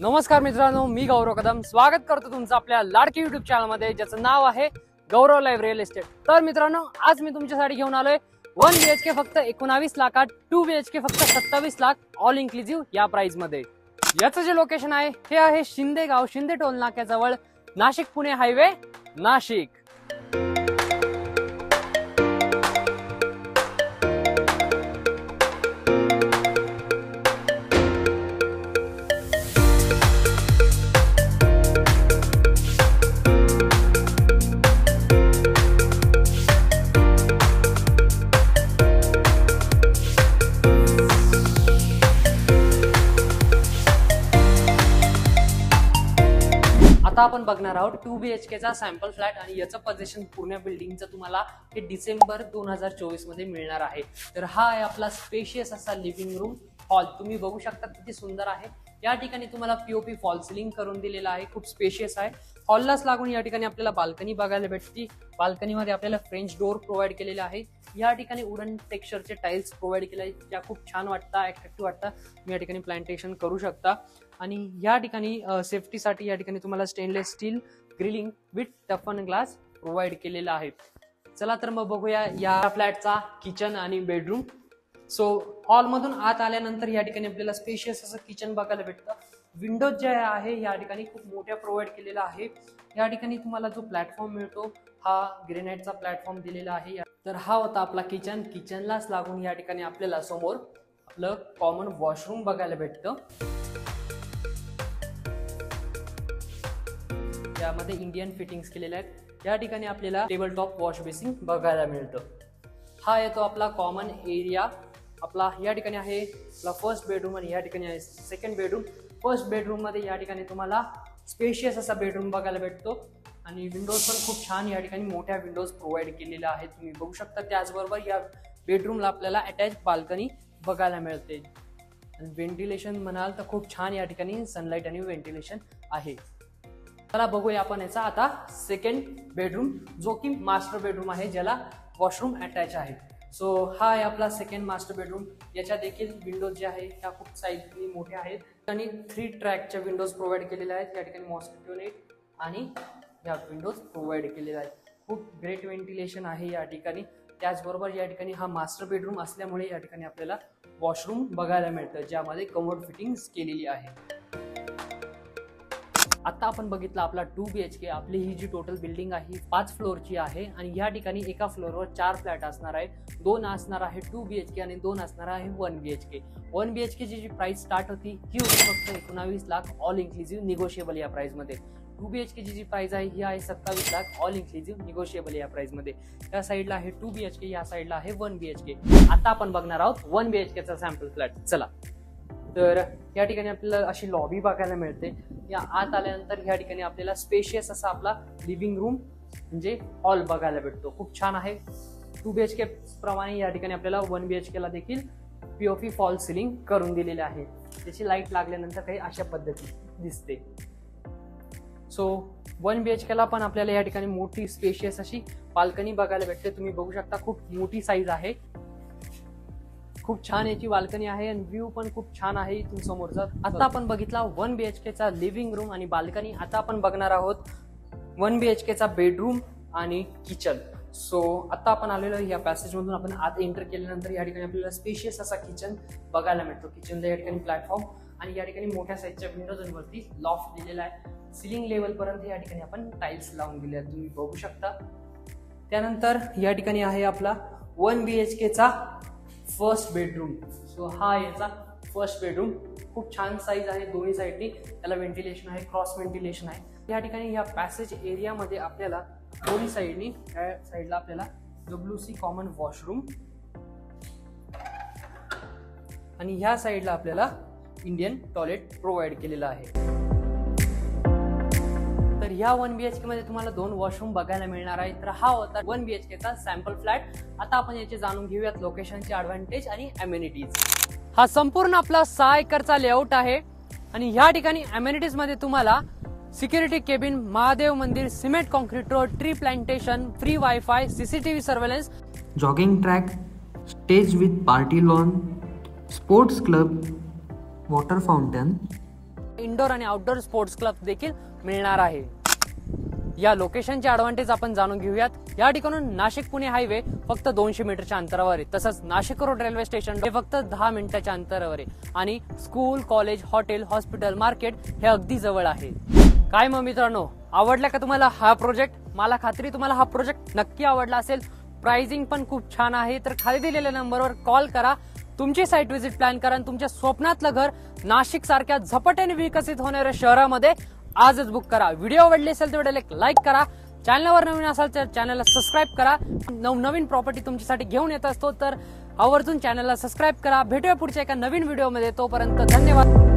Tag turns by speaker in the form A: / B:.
A: नमस्कार मित्रांनो, मी गौरव कदम स्वागत करतो तुमचं आपल्या लाडकी युट्यूब चॅनलमध्ये, ज्याचं नाव आहे गौरव लाईव्ह रिअल इस्टेट। तर मित्रांनो, आज मी तुमच्यासाठी घेऊन आलोय 1 BHK फक्त 19 लाखात, 2 BHK फक्त 27 लाख ऑल इन्क्लुसिव्ह या प्राइस मध्ये। याचं जे लोकेशन आहे हे आहे शिंदेगाव, शिंदे टोल नाक्याजवळ, नाशिक पुणे हायवे, नाशिक। आता आपण बघणार आहोत 2 BHK चा सॅम्पल फ्लॅट आणि याचं पोझिशन पूर्ण बिल्डिंगचं तुम्हाला हे डिसेंबर 2024 मध्ये मिळणार आहे। तर हा आहे आपला स्पेशियस असा लिव्हिंग रूम हॉल, तुम्ही बघू शकता किती सुंदर आहे। या ठिकाणी तुम्हाला पीओपी फॉल सिलिंग करून दिलेला आहे, खूप स्पेशियस आहे। हॉललाच लागून या ठिकाणी आपल्याला बाल्कनी बघायला भेटते। बाल्कनीमध्ये आपल्याला फ्रेंच डोर प्रोव्हाइड केलेला आहे। या ठिकाणी वुडन टेक्स्चरचे टाइल्स प्रोव्हाइड केले आहेत, ज्या खूप छान वाटतात, अट्रॅक्टिव्ह वाटतात। तुम्ही या ठिकाणी प्लांटेशन करू शकता। आणि या ठिकाणी सेफ्टीसाठी या ठिकाणी तुम्हाला stainless steel grilling with टफन glass provide केलेला आहे। चला तर मग बघूया या फ्लॅटचा किचन आणि बेडरूम। सो हॉल मधून आत आल्यानंतर या ठिकाणी आपल्याला स्पेशियस असं किचन बघायला भेटतं। विंडोज जे आहे या ठिकाणी खूप मोठ्या प्रोव्हाइड केलेला आहे। या ठिकाणी तुम्हाला जो प्लॅटफॉर्म मिळतो हा ग्रेनाइटचा प्लॅटफॉर्म दिलेला आहे। तर हा होता आपला किचन। किचनलाच लागून या ठिकाणी आपल्याला समोर आपलं कॉमन वॉशरूम बघायला भेटतं। यामध्ये इंडियन फिटिंग्स केलेले आहेत। या ठिकाणी आपल्याला टेबल टॉप वॉश बेसिन बघायला मिळतं। हा येतो आपला कॉमन एरिया आपला। या ठिकाणी आहे आपला फर्स्ट बेडरूम आणि या ठिकाणी आहे सेकंड बेडरूम। फर्स्ट बेडरूम मध्ये या ठिकाणी तुम्हाला स्पेशियस असा बेडरूम बघायला भेटतो आणि विंडोज पण खूप छान या ठिकाणी मोठ्या विंडोज प्रोव्हाइड केलेल्या आहेत, तुम्ही बघू शकता। त्याचबरोबर या बेडरूमला आपल्याला अटॅच बाल्कनी बघायला मिळते आणि व्हेंटिलेशन म्हणाल तर खूप छान या ठिकाणी सनलाइट आणि व्हेंटिलेशन आहे। चला बघूया आपण याचा आता सेकंड बेडरूम, जो की मास्टर बेडरूम आहे, ज्याला वॉशरूम अटॅच आहे। सो हा आहे आपला सेकंड मास्टर बेडरूम। याच्या देखील विंडोज जे आहे त्या खूप साईजनी मोठ्या आहेत आणि 3 ट्रॅकच्या विंडोज प्रोव्हाइड केलेल्या आहेत। या ठिकाणी मॉस्किटो नेट आणि या विंडोज प्रोव्हाइड केलेल्या आहेत। खूप ग्रेट व्हेंटिलेशन आहे या ठिकाणी। त्याचबरोबर या ठिकाणी हा मास्टर बेडरूम असल्यामुळे या ठिकाणी आपल्याला वॉशरूम बघायला मिळतं, ज्यामध्ये कमोड फिटिंग्स केलेली आहे। आता आपण बघितलं आपला 2 BHK। आपली ही जी टोटल बिल्डिंग आहे 5 फ्लोअरची आहे आणि या ठिकाणी एका फ्लोअरवर 4 फ्लॅट असणार आहे। 2 असणार आहे 2 BHK आणि 2 असणार आहे 1 BHK। 1 BHK ची जी प्राइस स्टार्ट होती ही होती फक्त 19 लाख ऑल इन्क्लुसिव्ह निगोशिएबल या प्राइस मध्ये। 2 BHK ची जी प्राइस आहे ही आहे 27 लाख ऑल इन्क्लुसिव्ह निगोशिएबल या प्राइस मध्ये। या साईडला आहे 2 BHK, या साईडला आहे 1 BHK। आता आपण बघणार आहोत 1 BHK चा सॅम्पल फ्लॅट। चला तर या ठिकाणी आपल्याला अशी लॉबी बघायला मिळते। या आत आल्यानंतर या ठिकाणी आपल्याला स्पेशियस असा आपला लिव्हिंग रूम म्हणजे हॉल बघायला भेटतो, खूप छान आहे। 2 BHK प्रमाणे या ठिकाणी आपल्याला 1 BHK ला देखील पीओपी फॉल सिलिंग करून दिलेले आहे। त्याची लाईट लागल्यानंतर काही अशा पद्धती दिसते। सो 1 BHK ला पण आपल्याला या ठिकाणी मोठी स्पेशियस अशी बाल्कनी बघायला भेटते, तुम्ही बघू शकता। खूप मोठी साईज आहे, खूप छान याची बाल्कनी आहे आणि व्ह्यू पण खूप छान आहे इथून समोरचा। आता आपण बघितला 1 BHK चा लिव्हिंग रूम आणि बाल्कनी। आता आपण बघणार आहोत 1 BHK चा बेडरूम आणि किचन। सो आता आपण आलेलो या पॅसेज मधून आपण आत एंटर केल्यानंतर या ठिकाणी आपल्याला स्पेशियस असा किचन बघायला मिळतो। किचनला या ठिकाणी प्लॅटफॉर्म आणि या ठिकाणी मोठ्या साईजच्या विंडोज आणि वरती लॉफ्ट दिलेला आहे। सिलिंग लेवल पर्यंत या ठिकाणी आपण टाइल्स लावून दिले आहेत, तुम्ही बघू शकता। त्यानंतर या ठिकाणी आहे आपला 1 BHK चा फर्स्ट बेडरूम। सो हा याचा फर्स्ट बेडरूम, खूप छान साईज आहे। दोन्ही साईडनी त्याला व्हेंटिलेशन आहे, क्रॉस व्हेंटिलेशन आहे। या ठिकाणी या पॅसेज एरियामध्ये आपल्याला दोन्ही साईडनी, या साईडला आपल्याला WC कॉमन वॉशरूम आणि ह्या साईडला आपल्याला इंडियन टॉयलेट प्रोव्हाइड केलेला आहे। तर ह्या 1 BHK मध्ये तुम्हाला 2 वॉशरूम बघायला मिळणार आहे। तर हा होता 1 BHK चा सॅम्पल फ्लॅट। आता आपण याचे जाणून घेऊयात लोकेशनचे ॲडव्हान्टेज आणि अमेनिटीज। हा संपूर्ण आपला 6 एकरचा लेआउट आहे आणि ह्या ठिकाणी अमेनिटीज मध्ये तुम्हाला सिक्युरिटी केबिन, महादेव मंदिर, cement concrete road, tree plantation, free wifi, CCTV surveillance,
B: jogging track, stage with party lawn, sports club, water fountain,
A: indoor आणि आउटडोर स्पोर्ट्स क्लब देखील मिळणार आहे। या लोकेशनचे ऍडव्हान्टेज आपण जाणून घेऊयात। या ठिकाणून नाशिक पुणे हायवे फक्त 200 मीटरच्या अंतरावर आहे, तसंच नाशिक रोड रेल्वे स्टेशन हे फक्त 10 मिनिटाच्या अंतरावर आहे आणि school, college, hotel, hospital, market हे अगदी जवळ आहे। काय मग मित्रांनो, आवडला का तुम्हाला हा प्रोजेक्ट? मला खात्री तुम्हाला हा प्रोजेक्ट नक्की आवडला असेल। प्राइसिंग पण खूप छान आहे, तर खाली दिलेल्या नंबरवर कॉल करा, तुमची साईट व्हिजिट प्लॅन करा आणि तुमच्या स्वप्नातलं घर नाशिक सारख्या झपाट्याने विकसित होणाऱ्या शहरामध्ये आजच बुक करा। व्हिडिओ आवडली असेल तर व्हिडिओला एक लाईक करा, चॅनलवर नवीन असाल तर चॅनलला सबस्क्राईब करा। नवीन प्रॉपर्टी तुमच्यासाठी घेऊन येत असतो, तर आवर्जून चॅनलला सबस्क्राईब करा। भेटूया पुढच्या एका नवीन व्हिडिओमध्ये, तोपर्यंत धन्यवाद।